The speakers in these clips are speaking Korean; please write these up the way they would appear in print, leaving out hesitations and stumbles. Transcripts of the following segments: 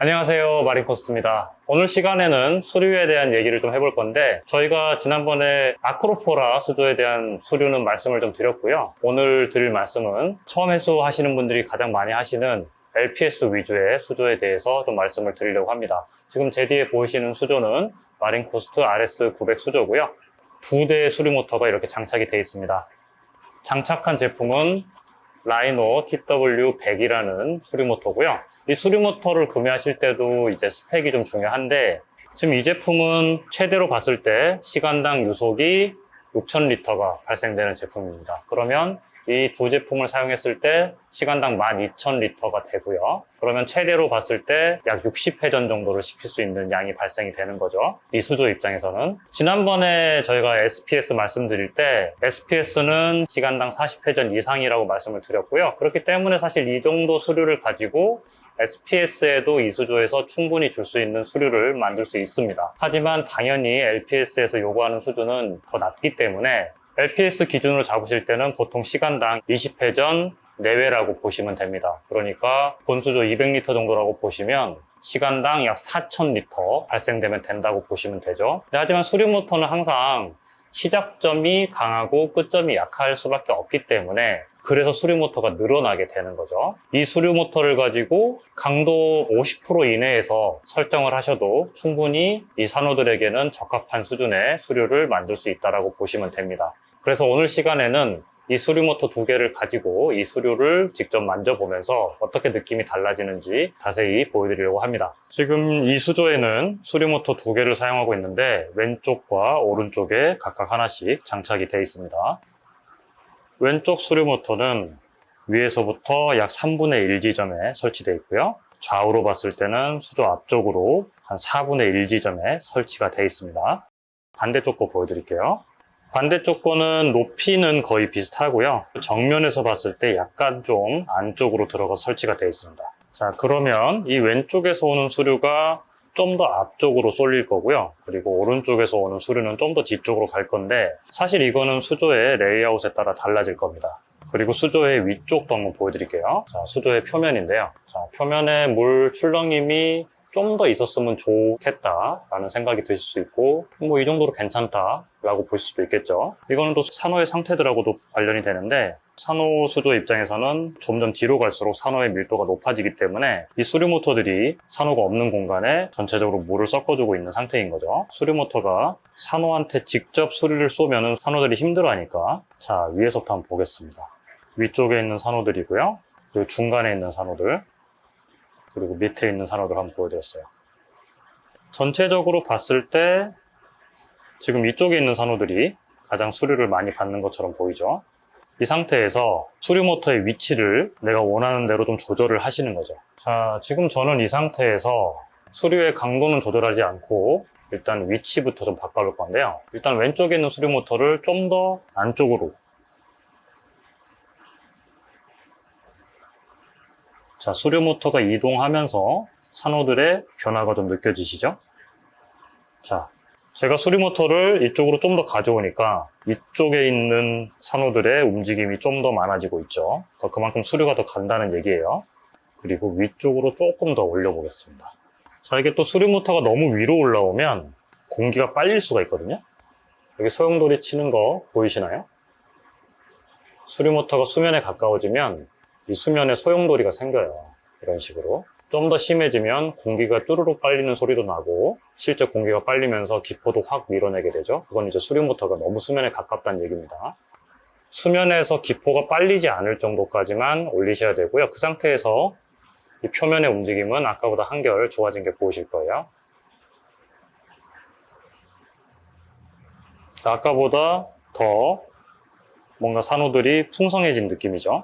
안녕하세요, 마린코스트입니다. 오늘 시간에는 수류에 대한 얘기를 좀 해볼 건데, 저희가 지난번에 아크로포라 수조에 대한 수류는 말씀을 좀 드렸고요. 오늘 드릴 말씀은 처음 해수하시는 분들이 가장 많이 하시는 LPS 위주의 수조에 대해서 좀 말씀을 드리려고 합니다. 지금 제 뒤에 보이시는 수조는 마린코스트 RS900 수조고요. 2대의 수류 모터가 이렇게 장착이 되어 있습니다. 장착한 제품은 라이노 TW100이라는 수류 모터고요. 이 수류 모터를 구매하실 때도 이제 스펙이 좀 중요한데, 지금 이 제품은 최대로 봤을 때 시간당 유속이 6,000리터가 발생되는 제품입니다. 그러면 이 두 제품을 사용했을 때 시간당 12,000리터가 되고요. 그러면 최대로 봤을 때 약 60회전 정도를 시킬 수 있는 양이 발생이 되는 거죠. 이 수조 입장에서는. 지난번에 저희가 SPS 말씀드릴 때 SPS는 시간당 40회전 이상이라고 말씀을 드렸고요. 그렇기 때문에 사실 이 정도 수류를 가지고 SPS에도 이 수조에서 충분히 줄 수 있는 수류를 만들 수 있습니다. 하지만 당연히 LPS에서 요구하는 수준은 더 낮기 때문에 LPS 기준으로 잡으실 때는 보통 시간당 20회전 내외라고 보시면 됩니다. 그러니까 본수조 200리터 정도라고 보시면 시간당 약 4,000리터 발생되면 된다고 보시면 되죠. 하지만 수류 모터는 항상 시작점이 강하고 끝점이 약할 수밖에 없기 때문에 그래서 수류 모터가 늘어나게 되는 거죠. 이 수류 모터를 가지고 강도 50% 이내에서 설정을 하셔도 충분히 이 산호들에게는 적합한 수준의 수류를 만들 수 있다고 보시면 됩니다. 그래서 오늘 시간에는 이 수류 모터 2개를 가지고 이 수류를 직접 만져보면서 어떻게 느낌이 달라지는지 자세히 보여드리려고 합니다. 지금 이 수조에는 수류 모터 2개를 사용하고 있는데 왼쪽과 오른쪽에 각각 하나씩 장착이 되어 있습니다. 왼쪽 수류 모터는 위에서부터 약 3분의 1 지점에 설치되어 있고요. 좌우로 봤을 때는 수조 앞쪽으로 한 4분의 1 지점에 설치가 되어 있습니다. 반대쪽 거 보여드릴게요. 반대쪽 거는 높이는 거의 비슷하고요. 정면에서 봤을 때 약간 좀 안쪽으로 들어가서 설치가 되어 있습니다. 자, 그러면 이 왼쪽에서 오는 수류가 좀 더 앞쪽으로 쏠릴 거고요. 그리고 오른쪽에서 오는 수류는 좀 더 뒤쪽으로 갈 건데, 사실 이거는 수조의 레이아웃에 따라 달라질 겁니다. 그리고 수조의 위쪽도 한번 보여드릴게요. 자, 수조의 표면인데요. 자, 표면에 물 출렁임이 좀 더 있었으면 좋겠다라는 생각이 드실 수 있고, 뭐 이 정도로 괜찮다라고 볼 수도 있겠죠. 이거는 또 산호의 상태들하고도 관련이 되는데, 산호 수조 입장에서는 점점 뒤로 갈수록 산호의 밀도가 높아지기 때문에 이 수류 모터들이 산호가 없는 공간에 전체적으로 물을 섞어주고 있는 상태인 거죠. 수류 모터가 산호한테 직접 수류를 쏘면 산호들이 힘들어하니까. 자, 위에서부터 한번 보겠습니다. 위쪽에 있는 산호들이고요. 그리고 중간에 있는 산호들, 그리고 밑에 있는 산호들 한번 보여드렸어요. 전체적으로 봤을 때 지금 이쪽에 있는 산호들이 가장 수류를 많이 받는 것처럼 보이죠. 이 상태에서 수류 모터의 위치를 내가 원하는 대로 좀 조절을 하시는 거죠. 자, 지금 저는 이 상태에서 수류의 강도는 조절하지 않고 일단 위치부터 좀 바꿔볼 건데요. 일단 왼쪽에 있는 수류 모터를 좀 더 안쪽으로, 자, 수류 모터가 이동하면서 산호들의 변화가 좀 느껴지시죠? 자, 제가 수류 모터를 이쪽으로 좀 더 가져오니까 이쪽에 있는 산호들의 움직임이 좀 더 많아지고 있죠. 그만큼 수류가 더 간다는 얘기예요. 그리고 위쪽으로 조금 더 올려보겠습니다. 자, 이게 또 수류 모터가 너무 위로 올라오면 공기가 빨릴 수가 있거든요. 여기 소용돌이 치는 거 보이시나요? 수류 모터가 수면에 가까워지면 이 수면에 소용돌이가 생겨요. 이런 식으로. 좀 더 심해지면 공기가 쭈루룩 빨리는 소리도 나고 실제 공기가 빨리면서 기포도 확 밀어내게 되죠. 그건 이제 수류 모터가 너무 수면에 가깝다는 얘기입니다. 수면에서 기포가 빨리지 않을 정도까지만 올리셔야 되고요. 그 상태에서 이 표면의 움직임은 아까보다 한결 좋아진 게 보이실 거예요. 자, 아까보다 더 뭔가 산호들이 풍성해진 느낌이죠.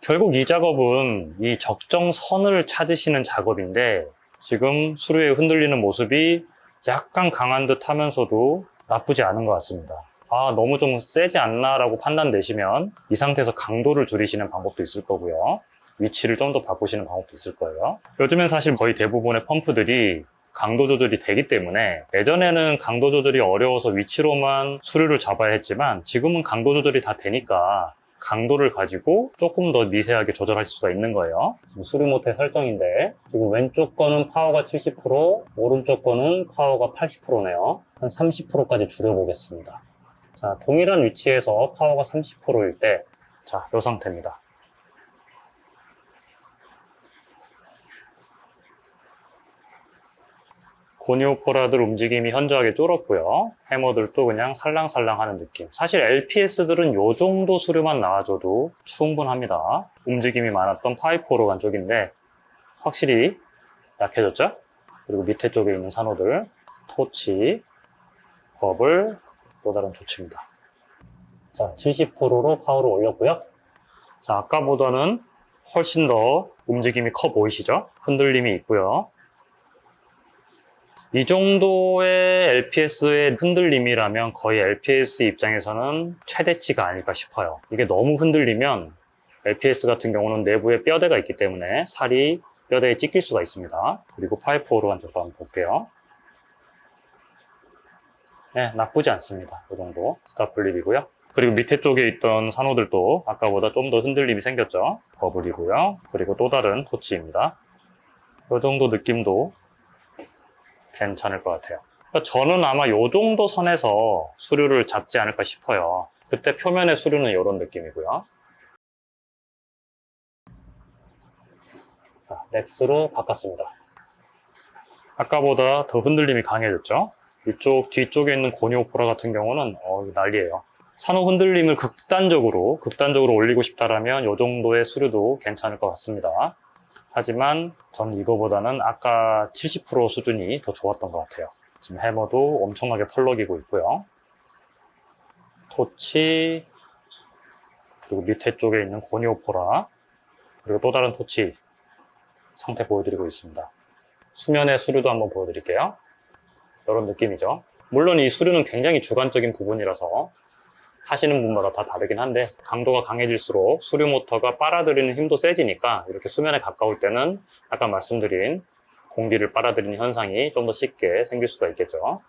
결국 이 작업은 이 적정선을 찾으시는 작업인데, 지금 수류에 흔들리는 모습이 약간 강한 듯 하면서도 나쁘지 않은 것 같습니다. 아, 너무 좀 세지 않나 라고 판단 내시면 이 상태에서 강도를 줄이시는 방법도 있을 거고요. 위치를 좀 더 바꾸시는 방법도 있을 거예요. 요즘엔 사실 거의 대부분의 펌프들이 강도 조절이 되기 때문에, 예전에는 강도 조절이 어려워서 위치로만 수류를 잡아야 했지만 지금은 강도 조절이 다 되니까 강도를 가지고 조금 더 미세하게 조절할 수가 있는 거예요. 지금 수류 모터의 설정인데 지금 왼쪽 거는 파워가 70%, 오른쪽 거는 파워가 80%네요. 한 30%까지 줄여보겠습니다. 자, 동일한 위치에서 파워가 30%일 때, 자, 이 상태입니다. 고니오포라들 움직임이 현저하게 줄었고요. 해머들도 그냥 살랑살랑 하는 느낌. 사실 LPS들은 이 정도 수류만 나와줘도 충분합니다. 움직임이 많았던 파이프오로간 쪽인데 확실히 약해졌죠? 그리고 밑에 쪽에 있는 산호들, 토치, 버블, 또 다른 토치입니다. 자, 70%로 파워를 올렸고요. 자, 아까보다는 훨씬 더 움직임이 커 보이시죠? 흔들림이 있고요. 이 정도의 LPS의 흔들림이라면 거의 LPS 입장에서는 최대치가 아닐까 싶어요. 이게 너무 흔들리면 LPS 같은 경우는 내부에 뼈대가 있기 때문에 살이 뼈대에 찢길 수가 있습니다. 그리고 파이프 오르간 쪽도 한번 볼게요. 네, 나쁘지 않습니다. 이 정도 스타플립이고요. 그리고 밑에 쪽에 있던 산호들도 아까보다 좀 더 흔들림이 생겼죠. 버블이고요. 그리고 또 다른 토치입니다. 이 정도 느낌도 괜찮을 것 같아요. 그러니까 저는 아마 이 정도 선에서 수류를 잡지 않을까 싶어요. 그때 표면의 수류는 이런 느낌이고요. 자, 렉스로 바꿨습니다. 아까보다 더 흔들림이 강해졌죠. 이쪽 뒤쪽에 있는 고니오포라 같은 경우는 난리예요. 산호 흔들림을 극단적으로 올리고 싶다라면 이 정도의 수류도 괜찮을 것 같습니다. 하지만 전 이거보다는 아까 70% 수준이 더 좋았던 것 같아요. 지금 해머도 엄청나게 펄럭이고 있고요. 토치, 그리고 밑에 쪽에 있는 고니오포라, 그리고 또 다른 토치 상태 보여드리고 있습니다. 수면의 수류도 한번 보여드릴게요. 이런 느낌이죠. 물론 이 수류는 굉장히 주관적인 부분이라서 하시는 분마다 다 다르긴 한데 강도가 강해질수록 수류 모터가 빨아들이는 힘도 세지니까 이렇게 수면에 가까울 때는 아까 말씀드린 공기를 빨아들이는 현상이 좀 더 쉽게 생길 수가 있겠죠.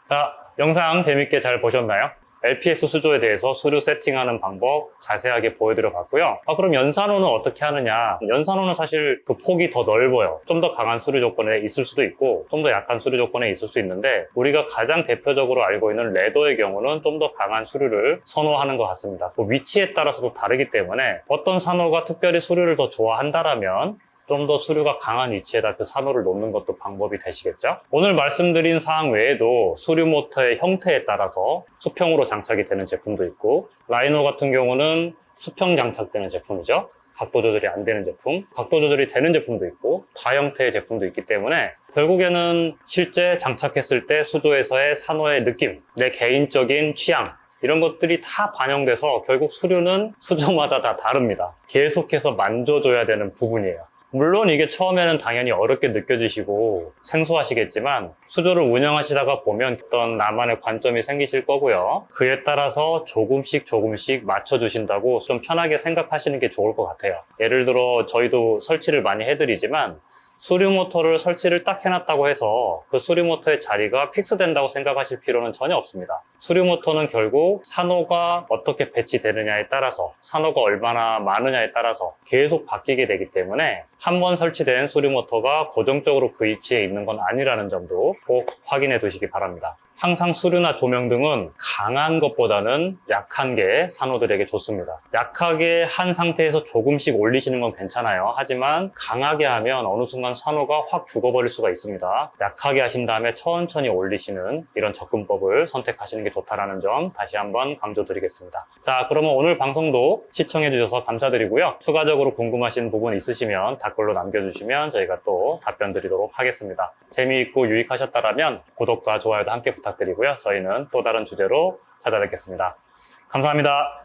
자, 영상 재밌게 잘 보셨나요? LPS 수조에 대해서 수류 세팅하는 방법 자세하게 보여드려 봤고요. 그럼 연산호는 어떻게 하느냐? 연산호는 사실 그 폭이 더 넓어요. 좀 더 강한 수류 조건에 있을 수도 있고 좀 더 약한 수류 조건에 있을 수 있는데 우리가 가장 대표적으로 알고 있는 레더의 경우는 좀 더 강한 수류를 선호하는 것 같습니다. 그 위치에 따라서도 다르기 때문에 어떤 산호가 특별히 수류를 더 좋아한다라면 좀 더 수류가 강한 위치에다 그 산호를 놓는 것도 방법이 되시겠죠? 오늘 말씀드린 사항 외에도 수류 모터의 형태에 따라서 수평으로 장착이 되는 제품도 있고 라이노 같은 경우는 수평 장착되는 제품이죠. 각도 조절이 안 되는 제품, 각도 조절이 되는 제품도 있고 바 형태의 제품도 있기 때문에 결국에는 실제 장착했을 때 수조에서의 산호의 느낌, 내 개인적인 취향 이런 것들이 다 반영돼서 결국 수류는 수조마다 다 다릅니다. 계속해서 만져줘야 되는 부분이에요. 물론 이게 처음에는 당연히 어렵게 느껴지시고 생소하시겠지만 수조를 운영하시다가 보면 어떤 나만의 관점이 생기실 거고요. 그에 따라서 조금씩 맞춰주신다고 좀 편하게 생각하시는 게 좋을 것 같아요. 예를 들어 저희도 설치를 많이 해드리지만 수류 모터를 설치를 딱 해놨다고 해서 그 수류 모터의 자리가 픽스된다고 생각하실 필요는 전혀 없습니다. 수류 모터는 결국 산호가 어떻게 배치되느냐에 따라서 산호가 얼마나 많으냐에 따라서 계속 바뀌게 되기 때문에 한 번 설치된 수류 모터가 고정적으로 그 위치에 있는 건 아니라는 점도 꼭 확인해 두시기 바랍니다. 항상 수류나 조명 등은 강한 것보다는 약한 게 산호들에게 좋습니다. 약하게 한 상태에서 조금씩 올리시는 건 괜찮아요. 하지만 강하게 하면 어느 순간 산호가 확 죽어버릴 수가 있습니다. 약하게 하신 다음에 천천히 올리시는 이런 접근법을 선택하시는 게 좋다는 점 다시 한번 강조드리겠습니다. 자, 그러면 오늘 방송도 시청해 주셔서 감사드리고요. 추가적으로 궁금하신 부분 있으시면 댓글로 남겨주시면 저희가 또 답변 드리도록 하겠습니다. 재미있고 유익하셨다면 구독과 좋아요도 함께 부탁드리고요. 저희는 또 다른 주제로 찾아뵙겠습니다. 감사합니다.